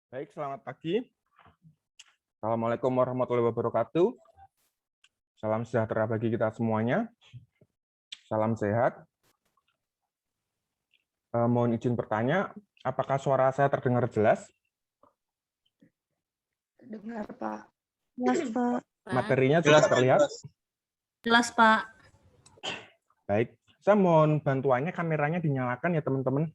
Baik, selamat pagi. Assalamualaikum warahmatullahi wabarakatuh. Salam sejahtera bagi kita semuanya. Salam sehat. Mohon izin bertanya, apakah suara saya terdengar jelas? Dengar, Pak. Jelas, Pak. Materinya juga terlihat? Jelas, Pak. Baik, saya mohon bantuannya kameranya dinyalakan ya, teman-teman.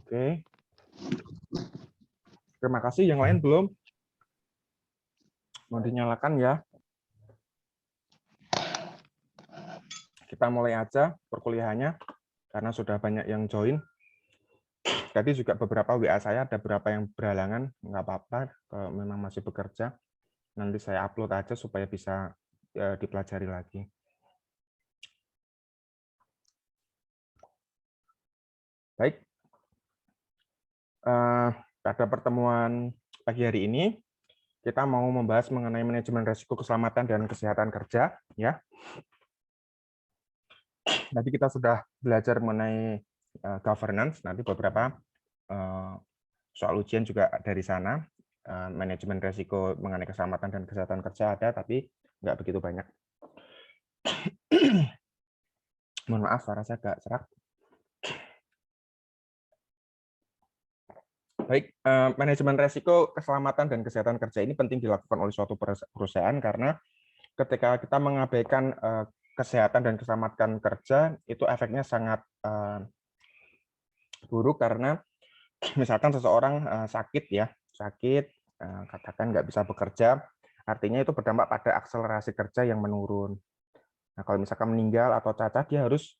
Oke. Terima kasih. Yang lain belum? Mau dinyalakan ya. Kita mulai aja perkuliahannya, karena sudah banyak yang join. Tadi juga beberapa WA saya, ada beberapa yang berhalangan. Nggak apa-apa, kalau memang masih bekerja. Nanti saya upload aja supaya bisa dipelajari lagi. Baik, pada pertemuan pagi hari ini kita mau membahas mengenai manajemen risiko keselamatan dan kesehatan kerja. Ya, tadi kita sudah belajar mengenai governance. Nanti beberapa soal ujian juga dari sana. Manajemen risiko mengenai keselamatan dan kesehatan kerja ada, tapi nggak begitu banyak. Mohon maaf, suara saya agak serak. Baik, manajemen risiko keselamatan dan kesehatan kerja ini penting dilakukan oleh suatu perusahaan karena ketika kita mengabaikan kesehatan dan keselamatan kerja, itu efeknya sangat buruk karena misalkan seseorang sakit ya, katakan nggak bisa bekerja, artinya itu berdampak pada akselerasi kerja yang menurun. Nah, kalau misalkan meninggal atau cacat, dia harus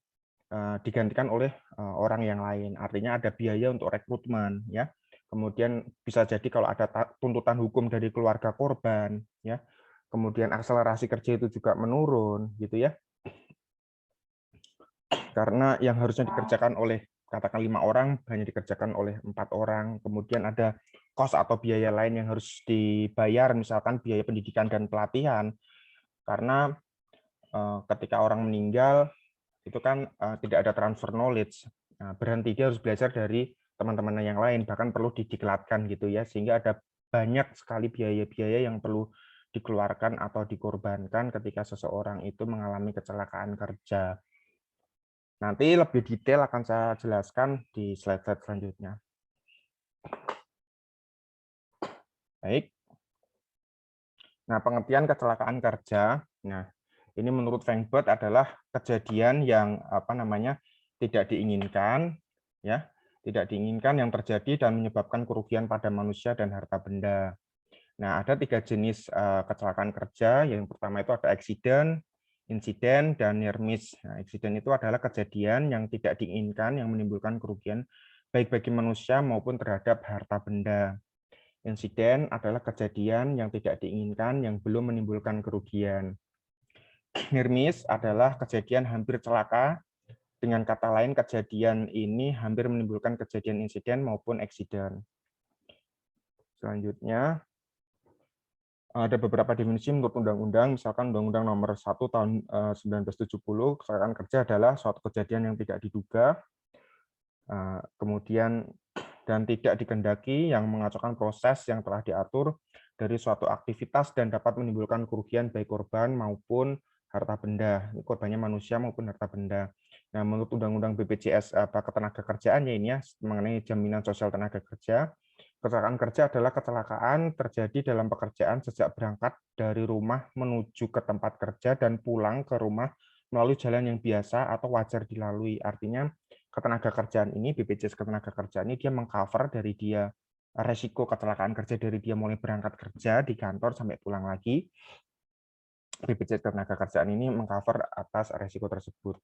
digantikan oleh orang yang lain. Artinya ada biaya untuk rekrutmen, ya. Kemudian bisa jadi kalau ada tuntutan hukum dari keluarga korban, ya. Kemudian akselerasi kerja itu juga menurun, gitu ya. Karena yang harusnya dikerjakan oleh katakan 5 orang hanya dikerjakan oleh 4 orang. Kemudian ada kos atau biaya lain yang harus dibayar, misalkan biaya pendidikan dan pelatihan. Karena ketika orang meninggal itu kan tidak ada transfer knowledge. Nah, berhenti, dia harus belajar dari teman-teman yang lain, bahkan perlu didiklatkan gitu ya, sehingga ada banyak sekali biaya-biaya yang perlu dikeluarkan atau dikorbankan ketika seseorang itu mengalami kecelakaan kerja. Nanti lebih detail akan saya jelaskan di slide-slide selanjutnya. Baik. Nah, pengertian kecelakaan kerja. Nah, ini menurut Frankfurt adalah kejadian yang tidak diinginkan, ya, tidak diinginkan yang terjadi dan menyebabkan kerugian pada manusia dan harta benda. Nah, ada 3 jenis kecelakaan kerja. Yang pertama itu ada accident, insiden, dan near miss. Nah, accident itu adalah kejadian yang tidak diinginkan yang menimbulkan kerugian baik bagi manusia maupun terhadap harta benda. Insiden adalah kejadian yang tidak diinginkan yang belum menimbulkan kerugian. Near miss adalah kejadian hampir celaka. Dengan kata lain, kejadian ini hampir menimbulkan kejadian insiden maupun accident. Selanjutnya, ada beberapa definisi menurut undang-undang, misalkan Undang-Undang Nomor 1 Tahun 1970, kecelakaan kerja adalah suatu kejadian yang tidak diduga, kemudian dan tidak dikehendaki yang mengacaukan proses yang telah diatur dari suatu aktivitas dan dapat menimbulkan kerugian baik korban maupun harta benda. Ini korbannya manusia maupun harta benda. Nah, menurut Undang-Undang BPJS Ketenagakerjaan ini ya, mengenai jaminan sosial tenaga kerja, kecelakaan kerja adalah kecelakaan terjadi dalam pekerjaan sejak berangkat dari rumah menuju ke tempat kerja dan pulang ke rumah melalui jalan yang biasa atau wajar dilalui. Artinya ketenagakerjaan ini, BPJS Ketenagakerjaan ini dia mengcover dari dia resiko kecelakaan kerja dari dia mulai berangkat kerja di kantor sampai pulang lagi. BPJS Ketenagakerjaan ini mengcover atas resiko tersebut.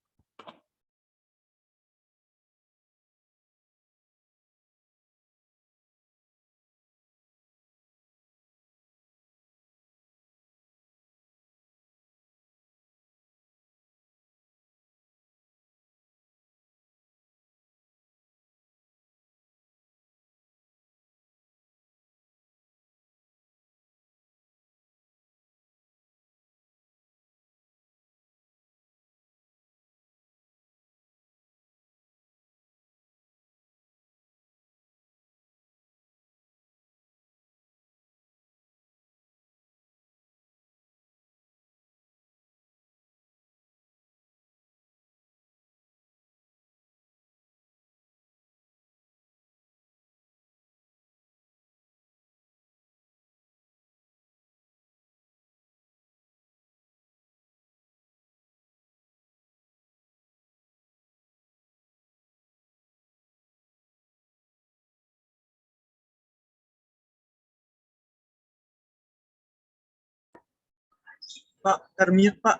Pak, termute, Pak.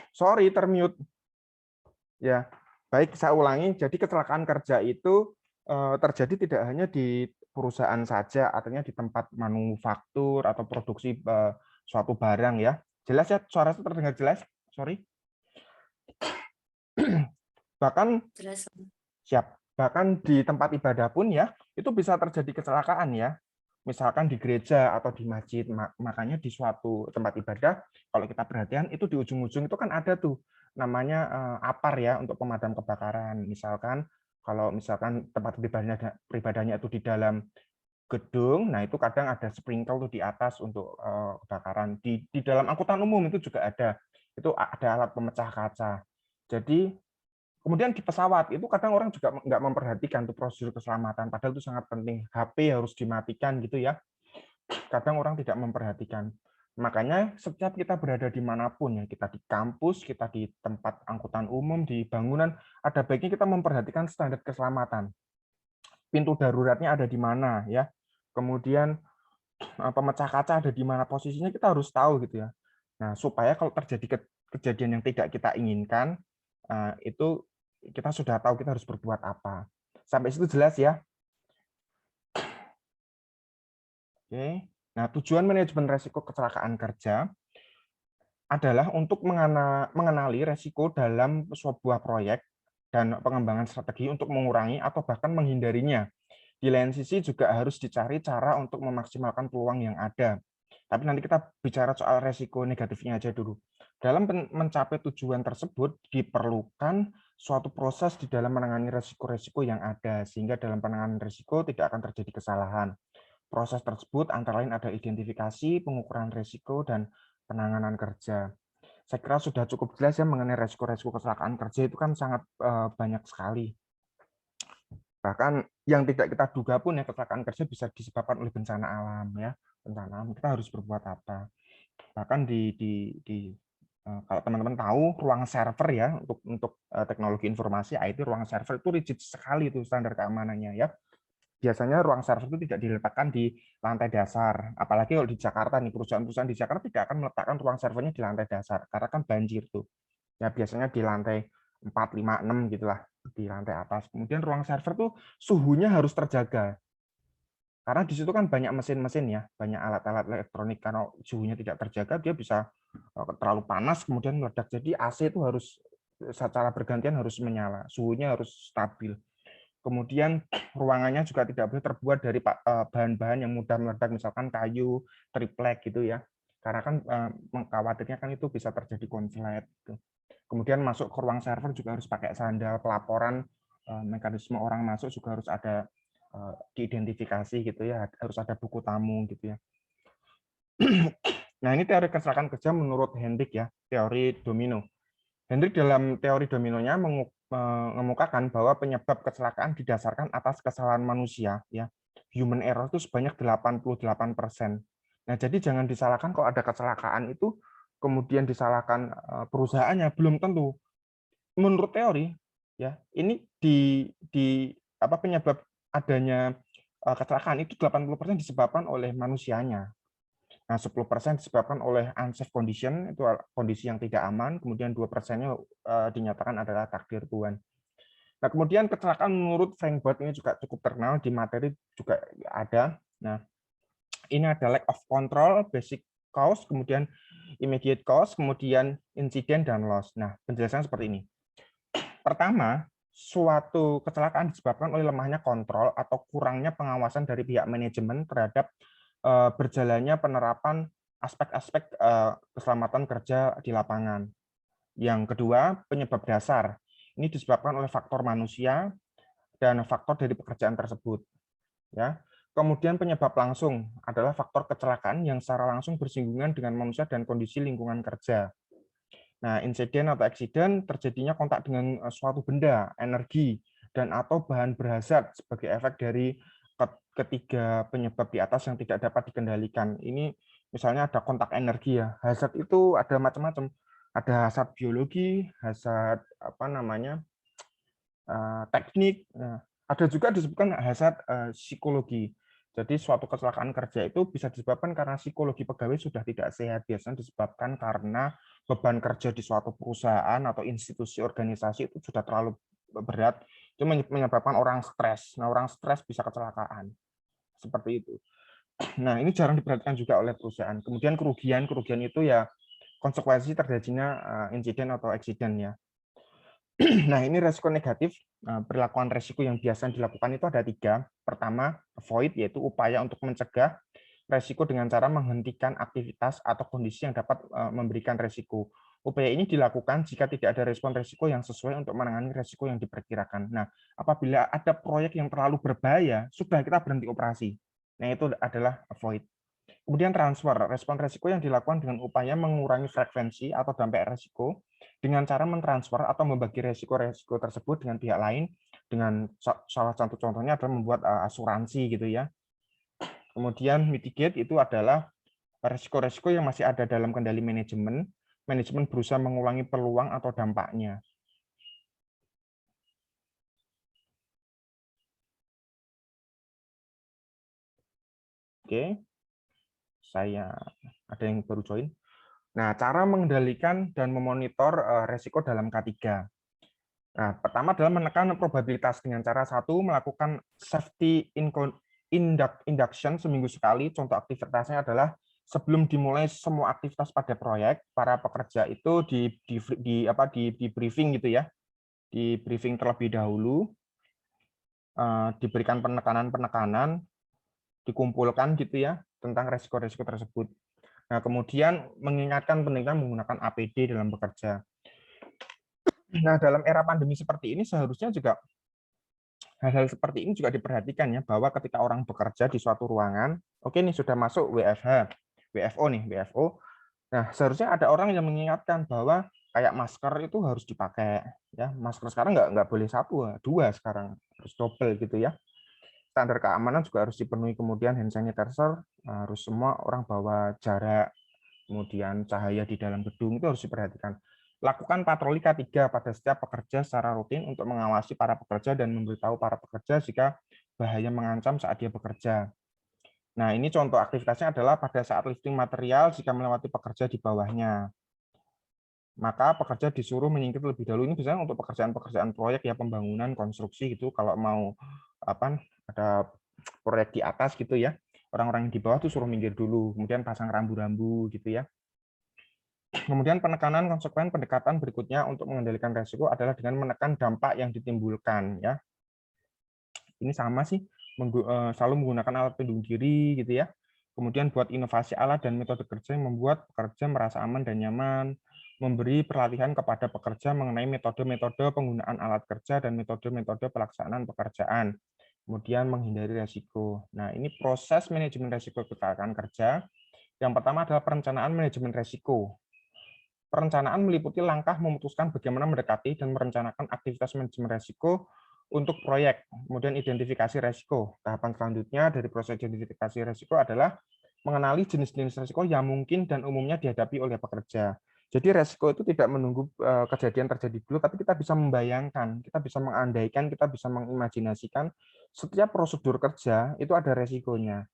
Sorry, termute. Ya, baik, saya ulangi. Jadi kecelakaan kerja itu terjadi tidak hanya di perusahaan saja, artinya di tempat manufaktur atau produksi suatu barang ya. Jelas ya, suara itu terdengar jelas? Sorry. Bahkan Jelas. siap. Bahkan di tempat ibadah pun ya, itu bisa terjadi kecelakaan ya. Misalkan di gereja atau di masjid, makanya di suatu tempat ibadah, kalau kita perhatian itu di ujung-ujung itu kan ada tuh namanya APAR ya untuk pemadam kebakaran. Misalkan kalau misalkan tempat ibadahnya itu di dalam gedung, nah itu kadang ada sprinkle tuh di atas untuk kebakaran. Di dalam angkutan umum itu juga ada, itu ada alat pemecah kaca. Jadi kemudian di pesawat itu kadang orang juga nggak memperhatikan tuh prosedur keselamatan, padahal itu sangat penting. HP harus dimatikan gitu ya. Kadang orang tidak memperhatikan. Makanya setiap kita berada dimanapun ya, kita di kampus, kita di tempat angkutan umum, di bangunan, ada baiknya kita memperhatikan standar keselamatan. Pintu daruratnya ada di mana ya. Kemudian pemecah kaca ada di mana posisinya kita harus tahu gitu ya. Nah, supaya kalau terjadi kejadian yang tidak kita inginkan, itu kita sudah tahu kita harus berbuat apa. Sampai situ jelas ya? Oke. Nah, tujuan manajemen resiko kecelakaan kerja adalah untuk mengenali resiko dalam sebuah proyek dan pengembangan strategi untuk mengurangi atau bahkan menghindarinya. Di lain sisi juga harus dicari cara untuk memaksimalkan peluang yang ada. Tapi nanti kita bicara soal resiko negatifnya aja dulu. Dalam mencapai tujuan tersebut diperlukan suatu proses di dalam menangani resiko-resiko yang ada, sehingga dalam penanganan resiko tidak akan terjadi kesalahan. Proses tersebut antara lain ada identifikasi, pengukuran resiko, dan penanganan kerja. Saya kira sudah cukup jelas ya mengenai resiko-resiko kecelakaan kerja itu kan sangat banyak sekali. Bahkan yang tidak kita duga pun ya kecelakaan kerja bisa disebabkan oleh bencana alam ya. Bencana alam kita harus berbuat apa? Bahkan kalau teman-teman tahu ruang server ya untuk teknologi informasi IT ruang server itu rigid sekali itu standar keamanannya ya. Biasanya ruang server itu tidak diletakkan di lantai dasar. Apalagi kalau di Jakarta nih, perusahaan-perusahaan di Jakarta tidak akan meletakkan ruang servernya di lantai dasar karena kan banjir tuh. Ya biasanya di lantai 4, 5, 6 gitulah di lantai atas. Kemudian ruang server tuh suhunya harus terjaga. Karena di situ kan banyak mesin-mesin ya, banyak alat-alat elektronik. Karena suhunya tidak terjaga, dia bisa terlalu panas kemudian meledak. Jadi AC itu harus secara bergantian harus menyala, suhunya harus stabil. Kemudian ruangannya juga tidak boleh terbuat dari bahan-bahan yang mudah meledak, misalkan kayu, triplek gitu ya. Karena kan khawatirnya kan itu bisa terjadi konslet. Gitu. Kemudian masuk ke ruang server juga harus pakai sandal, pelaporan mekanisme orang masuk juga harus ada diidentifikasi gitu ya, harus ada buku tamu gitu ya. Nah ini teori kecelakaan kerja menurut Hendrik ya, teori domino. Hendrik dalam teori dominonya mengemukakan bahwa penyebab kecelakaan didasarkan atas kesalahan manusia ya. Human error itu sebanyak 88%. Nah, jadi jangan disalahkan kalau ada kecelakaan itu kemudian disalahkan perusahaannya, belum tentu. Menurut teori ya, ini di apa penyebab adanya kecelakaan itu 80% disebabkan oleh manusianya. Nah, 10% disebabkan oleh unsafe condition, itu kondisi yang tidak aman, kemudian 2%-nya dinyatakan adalah takdir Tuhan. Nah, kemudian kecelakaan menurut Frank Boyd ini juga cukup terkenal, di materi juga ada. Nah, ini ada lack of control, basic cause, kemudian immediate cause, kemudian insiden dan loss. Nah, penjelasannya seperti ini. Pertama, suatu kecelakaan disebabkan oleh lemahnya kontrol atau kurangnya pengawasan dari pihak manajemen terhadap berjalannya penerapan aspek-aspek keselamatan kerja di lapangan. Yang kedua, penyebab dasar. Ini disebabkan oleh faktor manusia dan faktor dari pekerjaan tersebut. Ya. Kemudian penyebab langsung adalah faktor kecelakaan yang secara langsung bersinggungan dengan manusia dan kondisi lingkungan kerja. Nah, insiden atau accident terjadinya kontak dengan suatu benda, energi, dan atau bahan berhazard sebagai efek dari ketiga penyebab di atas yang tidak dapat dikendalikan. Ini misalnya ada kontak energi ya. Hazard itu ada macam-macam. Ada hazard biologi, hazard apa namanya teknik. Ada juga disebutkan hazard psikologi. Jadi suatu kecelakaan kerja itu bisa disebabkan karena psikologi pegawai sudah tidak sehat, biasanya disebabkan karena beban kerja di suatu perusahaan atau institusi organisasi itu sudah terlalu berat, itu menyebabkan orang stres. Nah, orang stres bisa kecelakaan. Seperti itu. Nah, ini jarang diperhatikan juga oleh perusahaan. Kemudian kerugian itu ya konsekuensi terjadinya insiden atau eksiden ya. Nah, ini resiko negatif. Perlakuan resiko yang biasa dilakukan itu ada 3. Pertama, avoid, yaitu upaya untuk mencegah resiko dengan cara menghentikan aktivitas atau kondisi yang dapat memberikan resiko. Upaya ini dilakukan jika tidak ada respon resiko yang sesuai untuk menangani resiko yang diperkirakan. Nah, apabila ada proyek yang terlalu berbahaya, sudah kita berhenti operasi. Nah, itu adalah avoid. Kemudian transfer, respon resiko yang dilakukan dengan upaya mengurangi frekuensi atau dampak resiko dengan cara mentransfer atau membagi resiko-resiko tersebut dengan pihak lain. Dengan salah satu contohnya adalah membuat asuransi gitu ya. Kemudian mitigate itu adalah resiko-resiko yang masih ada dalam kendali manajemen. Manajemen berusaha mengurangi peluang atau dampaknya. Oke, saya ada yang baru join. Nah, cara mengendalikan dan memonitor resiko dalam K3. Nah, pertama adalah menekan probabilitas dengan cara melakukan safety induction seminggu sekali. Contoh aktivitasnya adalah sebelum dimulai semua aktivitas pada proyek, para pekerja itu di briefing gitu ya, di briefing terlebih dahulu, diberikan penekanan-penekanan, dikumpulkan gitu ya tentang resiko-resiko tersebut. Nah, kemudian mengingatkan pentingnya menggunakan APD dalam bekerja. Nah, dalam era pandemi seperti ini seharusnya juga hal-hal seperti ini juga diperhatikan ya, bahwa ketika orang bekerja di suatu ruangan, oke nih sudah masuk WFO nih, WFO. Nah, seharusnya ada orang yang mengingatkan bahwa kayak masker itu harus dipakai ya. Masker sekarang nggak boleh 1, 2 sekarang, harus double gitu ya. Standar keamanan juga harus dipenuhi, kemudian hand sanitizer, harus semua orang bawa jarak, kemudian cahaya di dalam gedung itu harus diperhatikan. Lakukan patroli K3 pada setiap pekerja secara rutin untuk mengawasi para pekerja dan memberitahu para pekerja jika bahaya mengancam saat dia bekerja. Nah, ini contoh aktivitasnya adalah pada saat lifting material jika melewati pekerja di bawahnya. Maka pekerja disuruh menyingkir lebih dahulu. Ini biasanya untuk pekerjaan-pekerjaan proyek ya, pembangunan, konstruksi gitu. Kalau mau ada proyek di atas gitu ya, orang-orang yang di bawah tuh suruh minggir dulu, kemudian pasang rambu-rambu gitu ya. Kemudian penekanan konsekuen pendekatan berikutnya untuk mengendalikan resiko adalah dengan menekan dampak yang ditimbulkan ya. Ini sama sih, selalu menggunakan alat pelindung diri gitu ya. Kemudian buat inovasi alat dan metode kerja yang membuat pekerja merasa aman dan nyaman, memberi pelatihan kepada pekerja mengenai metode-metode penggunaan alat kerja dan metode-metode pelaksanaan pekerjaan. Kemudian menghindari resiko. Nah, ini proses manajemen resiko kecelakaan kerja. Yang pertama adalah perencanaan manajemen resiko. Perencanaan meliputi langkah memutuskan bagaimana mendekati dan merencanakan aktivitas manajemen resiko untuk proyek. Kemudian identifikasi resiko. Tahapan selanjutnya dari proses identifikasi resiko adalah mengenali jenis-jenis resiko yang mungkin dan umumnya dihadapi oleh pekerja. Jadi resiko itu tidak menunggu kejadian terjadi dulu, tapi kita bisa membayangkan, kita bisa mengandaikan, kita bisa mengimajinasikan setiap prosedur kerja itu ada resikonya.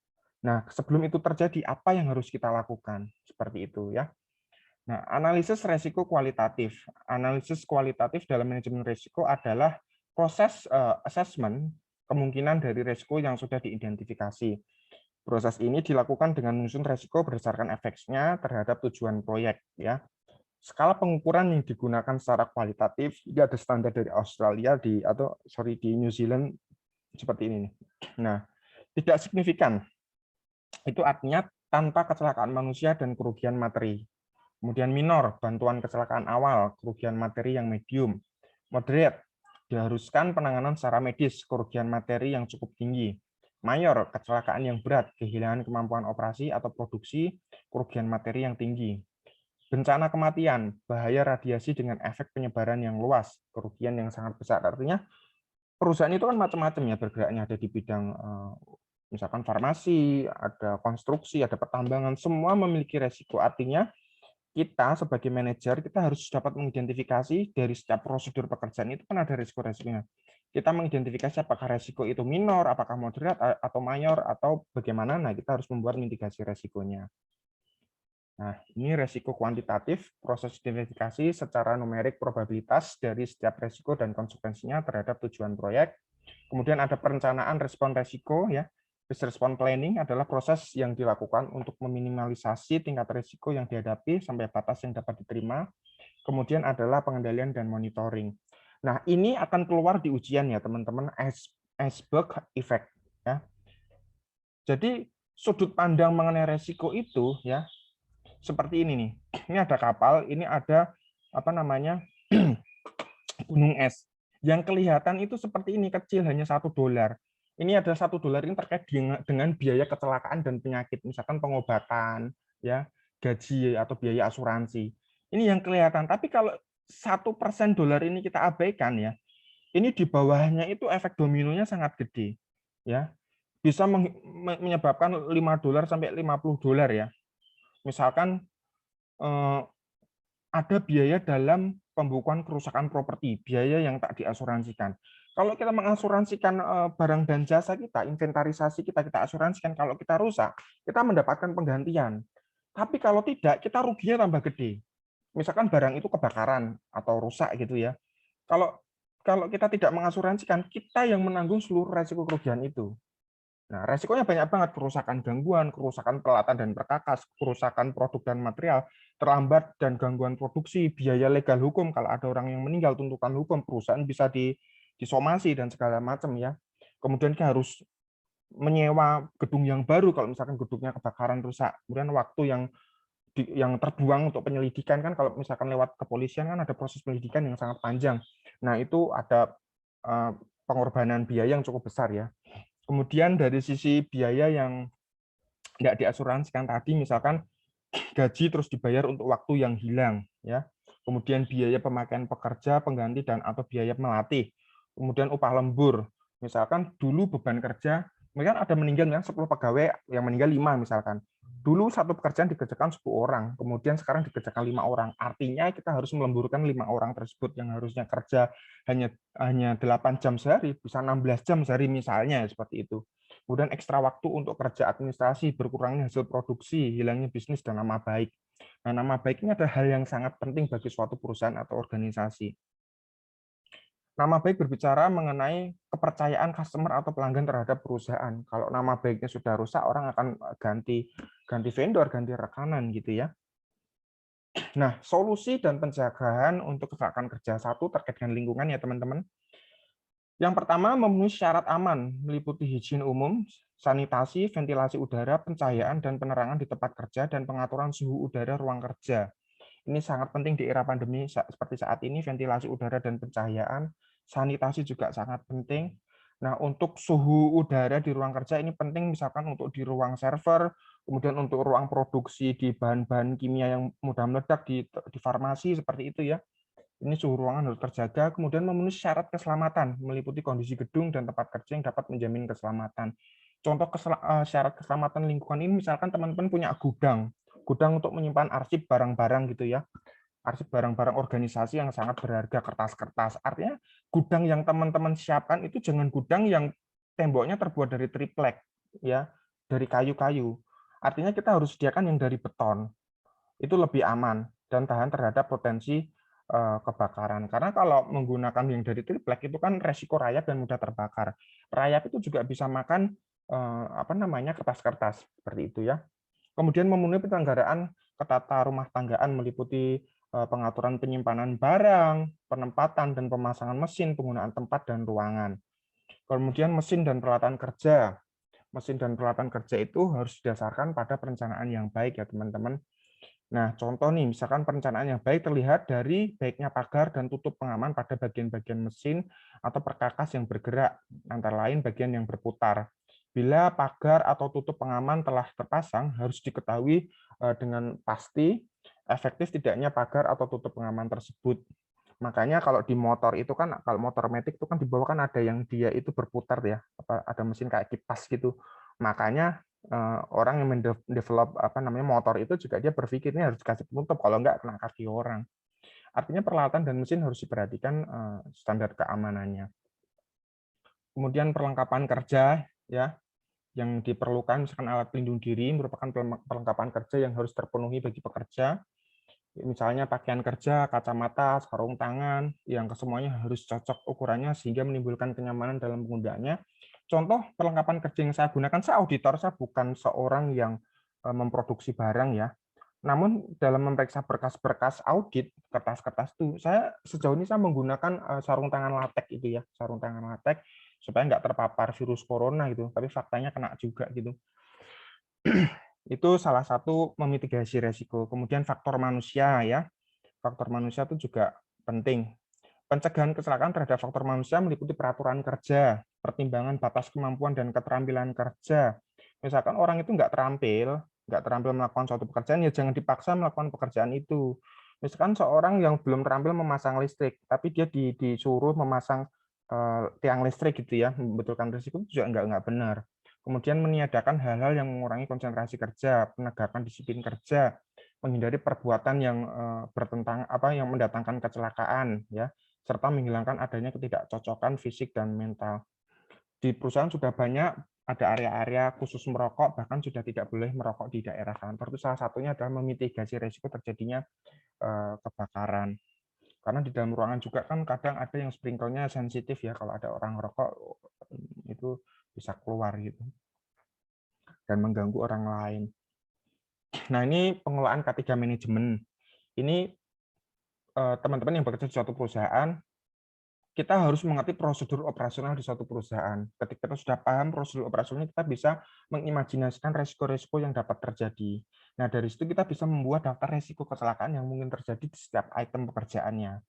Nah, sebelum itu terjadi, apa yang harus kita lakukan? Seperti itu ya. Nah, analisis resiko kualitatif. Analisis kualitatif dalam manajemen risiko adalah proses assessment kemungkinan dari risiko yang sudah diidentifikasi. Proses ini dilakukan dengan menyusun risiko berdasarkan efeknya terhadap tujuan proyek. Ya, skala pengukuran yang digunakan secara kualitatif ini ada standar dari Australia di New Zealand seperti ini. Nah, tidak signifikan. Itu artinya tanpa kecelakaan manusia dan kerugian materi. Kemudian minor, bantuan kecelakaan awal, kerugian materi yang medium. Moderate, diharuskan penanganan secara medis, kerugian materi yang cukup tinggi. Mayor, kecelakaan yang berat, kehilangan kemampuan operasi atau produksi, kerugian materi yang tinggi. Bencana kematian, bahaya radiasi dengan efek penyebaran yang luas, kerugian yang sangat besar. Artinya perusahaan itu kan macam-macam ya bergeraknya, ada di bidang misalkan farmasi, ada konstruksi, ada pertambangan, semua memiliki resiko. Artinya kita sebagai manajer kita harus dapat mengidentifikasi dari setiap prosedur pekerjaan itu kan ada risiko-risikonya. kita mengidentifikasi apakah resiko itu minor, apakah moderat, atau mayor, atau bagaimana. Nah, kita harus membuat mitigasi resikonya. Nah, ini resiko kuantitatif, proses identifikasi secara numerik probabilitas dari setiap resiko dan konsekuensinya terhadap tujuan proyek. Kemudian ada perencanaan respon resiko, ya. Risk response planning adalah proses yang dilakukan untuk meminimalisasi tingkat risiko yang dihadapi sampai batas yang dapat diterima. Kemudian adalah pengendalian dan monitoring. Nah, ini akan keluar di ujian ya, teman-teman, iceberg effect, ya. Jadi sudut pandang mengenai resiko itu, ya, seperti ini nih. Ini ada kapal, ini ada apa namanya gunung es. Yang kelihatan itu seperti ini, kecil, hanya $1. Ini ada $1 ini terkait dengan biaya kecelakaan dan penyakit, misalkan pengobatan, ya, gaji atau biaya asuransi. Ini yang kelihatan. Tapi kalau $1 ini kita abaikan, ya, ini di bawahnya itu efek dominonya sangat gede, ya, bisa menyebabkan $5 sampai $50, ya. Misalkan ada biaya dalam pembukuan kerusakan properti, biaya yang tak diasuransikan. Kalau kita mengasuransikan barang dan jasa kita, inventarisasi kita asuransikan, kalau kita rusak, kita mendapatkan penggantian. Tapi kalau tidak, kita ruginya tambah gede. Misalkan barang itu kebakaran atau rusak gitu ya. Kalau kalau kita tidak mengasuransikan, kita yang menanggung seluruh resiko kerugian itu. Nah, resikonya banyak banget, kerusakan gangguan, kerusakan peralatan dan perkakas, kerusakan produk dan material, terlambat dan gangguan produksi, biaya legal hukum, kalau ada orang yang meninggal, tuntutan hukum, perusahaan bisa disomasi dan segala macam ya. Kemudian kita harus menyewa gedung yang baru kalau misalkan gedungnya kebakaran rusak. Kemudian waktu yang terbuang untuk penyelidikan kan kalau misalkan lewat kepolisian kan ada proses penyelidikan yang sangat panjang. Nah, itu ada pengorbanan biaya yang cukup besar ya. Kemudian dari sisi biaya yang tidak diasuransikan tadi, misalkan gaji terus dibayar untuk waktu yang hilang, ya. Kemudian biaya pemakaian pekerja, pengganti dan atau biaya melatih. Kemudian upah lembur. Misalkan dulu beban kerja, mungkin ada meninggal yang 10 pegawai, yang meninggal 5 misalkan. Dulu satu pekerjaan dikerjakan 10 orang, kemudian sekarang dikerjakan 5 orang. Artinya kita harus melemburkan 5 orang tersebut yang harusnya kerja hanya 8 jam sehari, bisa 16 jam sehari misalnya, seperti itu. Kemudian ekstra waktu untuk kerja administrasi, berkurangnya hasil produksi, hilangnya bisnis dan nama baik. Nah, nama baik ini adalah hal yang sangat penting bagi suatu perusahaan atau organisasi. Nama baik berbicara mengenai kepercayaan customer atau pelanggan terhadap perusahaan. Kalau nama baiknya sudah rusak, orang akan ganti vendor, ganti rekanan gitu ya. Nah, solusi dan pencegahan untuk kecelakaan kerja satu terkait dengan lingkungan ya teman-teman. Yang pertama, memenuhi syarat aman, meliputi higien umum, sanitasi, ventilasi udara, pencahayaan, dan penerangan di tempat kerja, dan pengaturan suhu udara ruang kerja. Ini sangat penting di era pandemi seperti saat ini, ventilasi udara dan pencahayaan, sanitasi juga sangat penting. Nah, untuk suhu udara di ruang kerja ini penting, misalkan untuk di ruang server, kemudian untuk ruang produksi di bahan-bahan kimia yang mudah meledak di farmasi, seperti itu ya. Ini suhu ruangan harus terjaga, kemudian memenuhi syarat keselamatan, meliputi kondisi gedung dan tempat kerja yang dapat menjamin keselamatan. Contoh syarat keselamatan lingkungan ini, misalkan teman-teman punya gudang untuk menyimpan arsip barang-barang gitu ya, arsip barang-barang organisasi yang sangat berharga, kertas-kertas. Artinya gudang yang teman-teman siapkan itu jangan gudang yang temboknya terbuat dari triplek, ya, dari kayu-kayu. Artinya kita harus sediakan yang dari beton, itu lebih aman dan tahan terhadap potensi kebakaran. Karena kalau menggunakan yang dari triplek itu kan resiko rayap dan mudah terbakar. Rayap itu juga bisa makan apa namanya kertas-kertas seperti itu ya. Kemudian memenuhi penyelenggaraan ketata rumah tanggaan meliputi pengaturan penyimpanan barang, penempatan dan pemasangan mesin, penggunaan tempat dan ruangan. Kemudian mesin dan peralatan kerja. Mesin dan peralatan kerja itu harus didasarkan pada perencanaan yang baik ya teman-teman. Nah, contoh nih, misalkan perencanaan yang baik terlihat dari baiknya pagar dan tutup pengaman pada bagian-bagian mesin atau perkakas yang bergerak, antara lain bagian yang berputar. Bila pagar atau tutup pengaman telah terpasang, harus diketahui dengan pasti efektif tidaknya pagar atau tutup pengaman tersebut. Makanya kalau di motor itu kan, kalau motor metik itu kan di bawah kan ada yang dia itu berputar ya, ada mesin kayak kipas gitu. Makanya orang yang mendevelop apa namanya motor itu juga dia berpikirnya harus dikasih penutup, kalau enggak kena kaki orang. Artinya peralatan dan mesin harus diperhatikan standar keamanannya. Kemudian perlengkapan kerja ya yang diperlukan, misalkan alat pelindung diri merupakan perlengkapan kerja yang harus terpenuhi bagi pekerja. Misalnya pakaian kerja, kacamata, sarung tangan, yang kesemuanya harus cocok ukurannya sehingga menimbulkan kenyamanan dalam penggunaannya. Contoh perlengkapan kerja yang saya gunakan, saya auditor, saya bukan seorang yang memproduksi barang ya. Namun dalam memeriksa berkas-berkas audit, kertas-kertas itu, saya sejauh ini saya menggunakan sarung tangan latex itu ya, sarung tangan latex supaya nggak terpapar virus corona gitu. Tapi faktanya kena juga gitu. Itu salah satu memitigasi resiko. Kemudian faktor manusia ya, faktor manusia itu juga penting. Pencegahan kecelakaan terhadap faktor manusia meliputi peraturan kerja, pertimbangan batas kemampuan dan keterampilan kerja. Misalkan orang itu nggak terampil melakukan suatu pekerjaan, ya jangan dipaksa melakukan pekerjaan itu. Misalkan seorang yang belum terampil memasang listrik, tapi dia disuruh memasang tiang listrik gitu ya, membetulkan risiko itu juga nggak benar. Kemudian meniadakan hal-hal yang mengurangi konsentrasi kerja, penegakan disiplin kerja, menghindari perbuatan yang bertentang yang mendatangkan kecelakaan ya, serta menghilangkan adanya ketidakcocokan fisik dan mental. Di perusahaan sudah banyak ada area-area khusus merokok, bahkan sudah tidak boleh merokok di daerah kantor. Itu salah satunya adalah memitigasi risiko terjadinya kebakaran. Karena di dalam ruangan juga kan kadang ada yang sprinklenya sensitif ya, kalau ada orang rokok itu bisa keluar gitu dan mengganggu orang lain. Nah, ini pengelolaan K3 manajemen. Ini teman-teman yang bekerja di suatu perusahaan, kita harus mengerti prosedur operasional di suatu perusahaan. Ketika kita sudah paham prosedur operasionalnya, kita bisa mengimajinasikan resiko-resiko yang dapat terjadi. Nah, dari situ kita bisa membuat daftar resiko kecelakaan yang mungkin terjadi di setiap item pekerjaannya.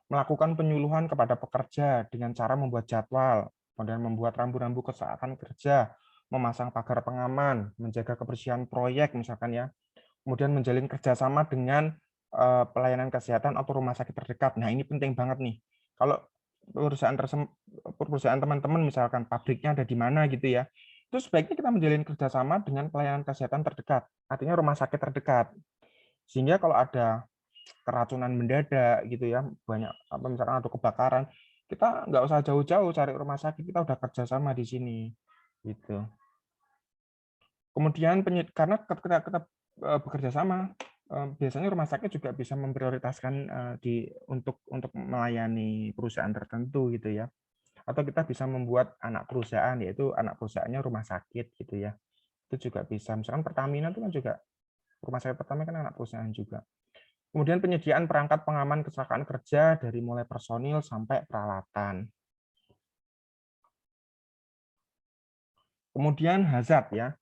Melakukan penyuluhan kepada pekerja dengan cara membuat jadwal, kemudian membuat rambu-rambu kecelakaan kerja, memasang pagar pengaman, menjaga kebersihan proyek misalkan ya, kemudian menjalin kerjasama dengan pelayanan kesehatan atau rumah sakit terdekat. Nah, ini penting banget nih. Kalau perusahaan teman-teman misalkan pabriknya ada di mana gitu ya, itu sebaiknya kita menjalin kerjasama dengan pelayanan kesehatan terdekat, artinya rumah sakit terdekat. Sehingga kalau ada keracunan mendadak gitu ya, banyak misalkan ada kebakaran, kita nggak usah jauh-jauh cari rumah sakit, kita udah kerjasama di sini gitu. Kemudian karena ketika kita bekerja sama, biasanya rumah sakit juga bisa memprioritaskan untuk melayani perusahaan tertentu gitu ya. Atau kita bisa membuat anak perusahaan, yaitu anak perusahaannya rumah sakit gitu ya. Itu juga bisa. Misalkan Pertamina itu kan juga rumah sakit Pertamina kan anak perusahaan juga. Kemudian penyediaan perangkat pengaman kecelakaan kerja dari mulai personil sampai peralatan. Kemudian hazard ya.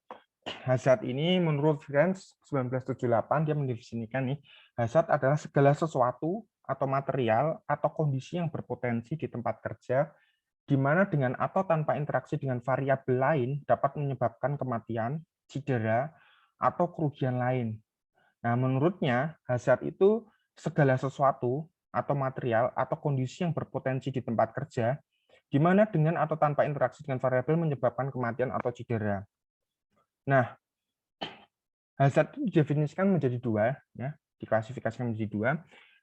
Hazard ini menurut French 1978 dia mendefinisikan nih, hazard adalah segala sesuatu atau material atau kondisi yang berpotensi di tempat kerja di mana dengan atau tanpa interaksi dengan variabel lain dapat menyebabkan kematian, cedera, atau kerugian lain. Nah, menurutnya hazard itu segala sesuatu atau material atau kondisi yang berpotensi di tempat kerja di mana dengan atau tanpa interaksi dengan variabel menyebabkan kematian atau cedera. Nah, hazard itu didefinisikan menjadi dua, ya, diklasifikasikan menjadi dua,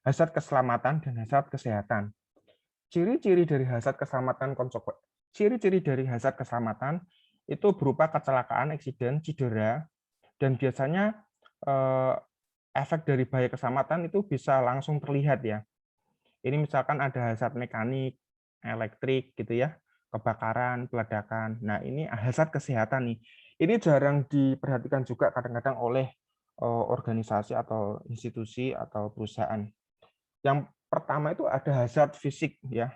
hazard keselamatan dan hazard kesehatan. Ciri-ciri dari hazard keselamatan ciri-ciri dari hazard keselamatan itu berupa kecelakaan, eksiden, cedera, dan biasanya efek dari bahaya keselamatan itu bisa langsung terlihat ya. Ini misalkan ada hazard mekanik, elektrik gitu ya, kebakaran, peledakan. Nah, ini hazard kesehatan nih. Ini jarang diperhatikan juga kadang-kadang oleh organisasi atau institusi atau perusahaan. Yang pertama itu ada hazard fisik ya,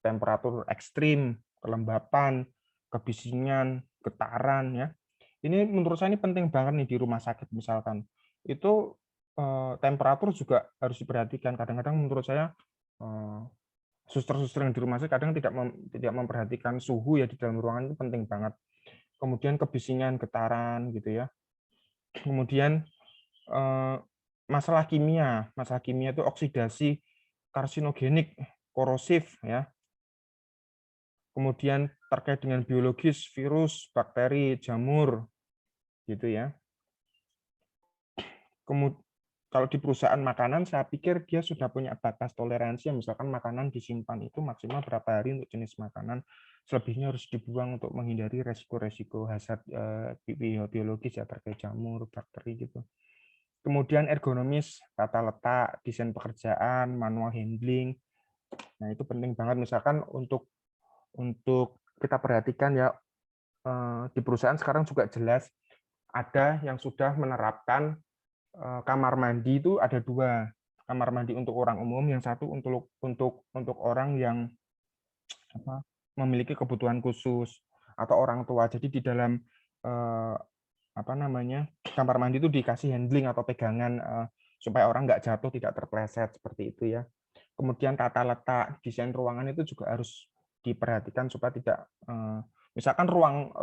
temperatur ekstrim, kelembapan, kebisingan, getaran ya. Ini menurut saya ini penting banget nih di rumah sakit misalkan. Itu temperatur juga harus diperhatikan. Kadang-kadang menurut saya suster-suster yang di rumah sakit kadang tidak memperhatikan suhu ya di dalam ruangan, itu penting banget. Kemudian kebisingan, getaran gitu ya. Kemudian masalah kimia itu oksidasi, karsinogenik, korosif ya. Kemudian terkait dengan biologis, virus, bakteri, jamur gitu ya. Kemudian kalau di perusahaan makanan, saya pikir dia sudah punya batas toleransi, misalkan makanan disimpan itu maksimal berapa hari untuk jenis makanan. selebihnya harus dibuang untuk menghindari resiko-resiko hazard biologis ya terkait jamur, bakteri gitu. Kemudian ergonomis, tata letak, desain pekerjaan, manual handling. Nah, itu penting banget misalkan untuk kita perhatikan ya, di perusahaan sekarang juga jelas ada yang sudah menerapkan kamar mandi itu ada 2. Kamar mandi untuk orang umum, yang satu untuk orang yang memiliki kebutuhan khusus atau orang tua. Jadi di dalam kamar mandi itu dikasih handling atau pegangan supaya orang nggak jatuh, tidak terpleset seperti itu ya. Kemudian tata letak, desain ruangan itu juga harus diperhatikan supaya tidak misalkan ruang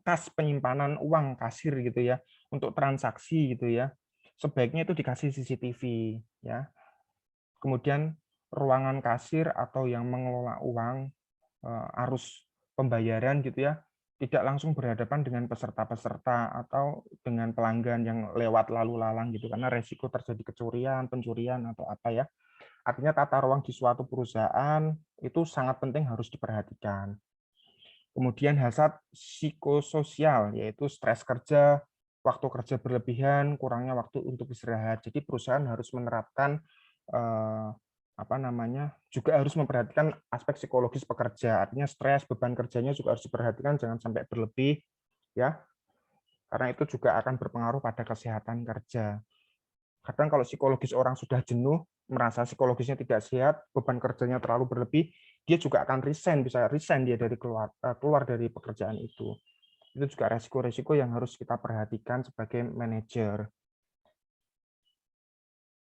kas penyimpanan uang kasir gitu ya untuk transaksi gitu ya. Sebaiknya itu dikasih CCTV ya. Kemudian ruangan kasir atau yang mengelola uang arus pembayaran gitu ya, tidak langsung berhadapan dengan peserta-peserta atau dengan pelanggan yang lewat lalu lalang gitu, karena resiko terjadi kecurian, pencurian atau apa ya. Artinya tata ruang di suatu perusahaan itu sangat penting, harus diperhatikan. Kemudian hazard psikososial, yaitu stres kerja, waktu kerja berlebihan, kurangnya waktu untuk istirahat. Jadi perusahaan harus menerapkan juga harus memperhatikan aspek psikologis pekerja. Artinya stres, beban kerjanya juga harus diperhatikan, jangan sampai berlebih ya. Karena itu juga akan berpengaruh pada kesehatan kerja. Kadang kalau psikologis orang sudah jenuh, merasa psikologisnya tidak sehat, beban kerjanya terlalu berlebih, dia juga akan bisa resign dia dari keluar dari pekerjaan itu. Itu juga resiko-resiko yang harus kita perhatikan sebagai manajer.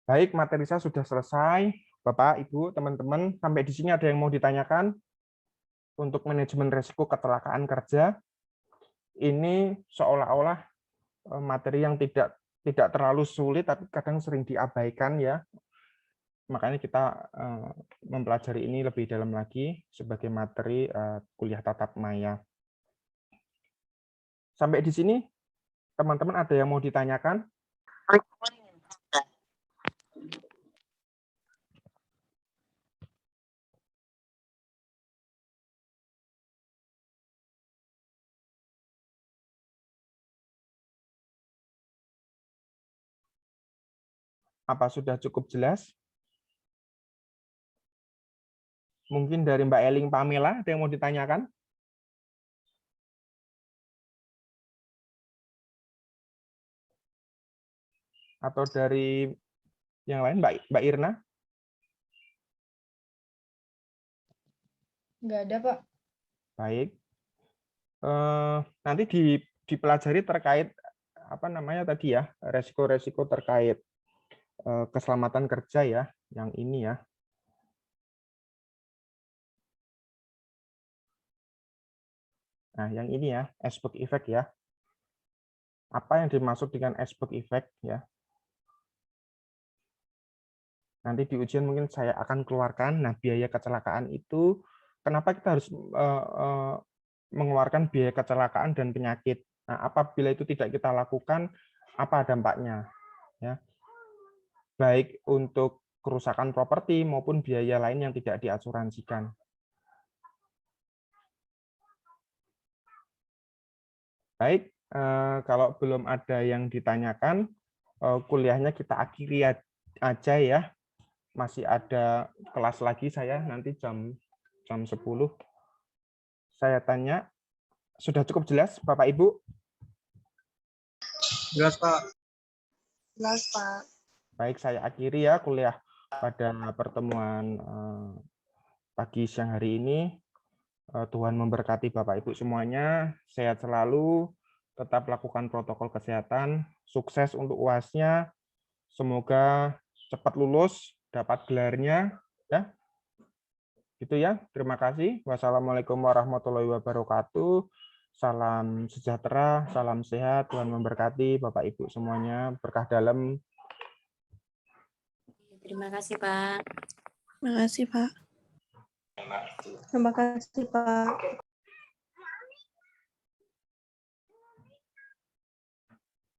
Baik, materi saya sudah selesai. Bapak, Ibu, teman-teman, sampai di sini ada yang mau ditanyakan? Untuk manajemen resiko kecelakaan kerja, ini seolah-olah materi yang tidak terlalu sulit, tapi kadang sering diabaikan ya. Makanya kita mempelajari ini lebih dalam lagi sebagai materi kuliah tatap maya. Sampai di sini, teman-teman ada yang mau ditanyakan? Apa sudah cukup jelas? Mungkin dari Mbak Eling Pamela ada yang mau ditanyakan? Atau dari yang lain, Mbak Irna? Nggak ada, Pak. Baik. Nanti dipelajari terkait tadi ya, resiko-resiko terkait keselamatan kerja ya, yang ini ya. Nah, yang ini ya, iceberg effect ya. Apa yang dimaksud dengan iceberg effect ya? Nanti di ujian mungkin saya akan keluarkan. Nah, biaya kecelakaan itu, kenapa kita harus mengeluarkan biaya kecelakaan dan penyakit? Nah, apabila itu tidak kita lakukan, apa dampaknya? Ya, baik untuk kerusakan properti maupun biaya lain yang tidak diasuransikan. Baik, kalau belum ada yang ditanyakan, kuliahnya kita akhiri aja ya. Masih ada kelas lagi saya nanti jam 10. Saya tanya, sudah cukup jelas Bapak Ibu? Jelas, Pak. Jelas, Pak. Baik, saya akhiri ya kuliah pada pertemuan pagi siang hari ini. Tuhan memberkati Bapak Ibu semuanya, sehat selalu, tetap lakukan protokol kesehatan, sukses untuk UAS-nya, semoga cepat lulus, dapat gelarnya, ya. Gitu ya, terima kasih. Wassalamualaikum warahmatullahi wabarakatuh. Salam sejahtera, salam sehat, Tuhan memberkati Bapak Ibu semuanya, berkah dalam. Terima kasih, Pak. Terima kasih, Pak. Terima kasih, Pak.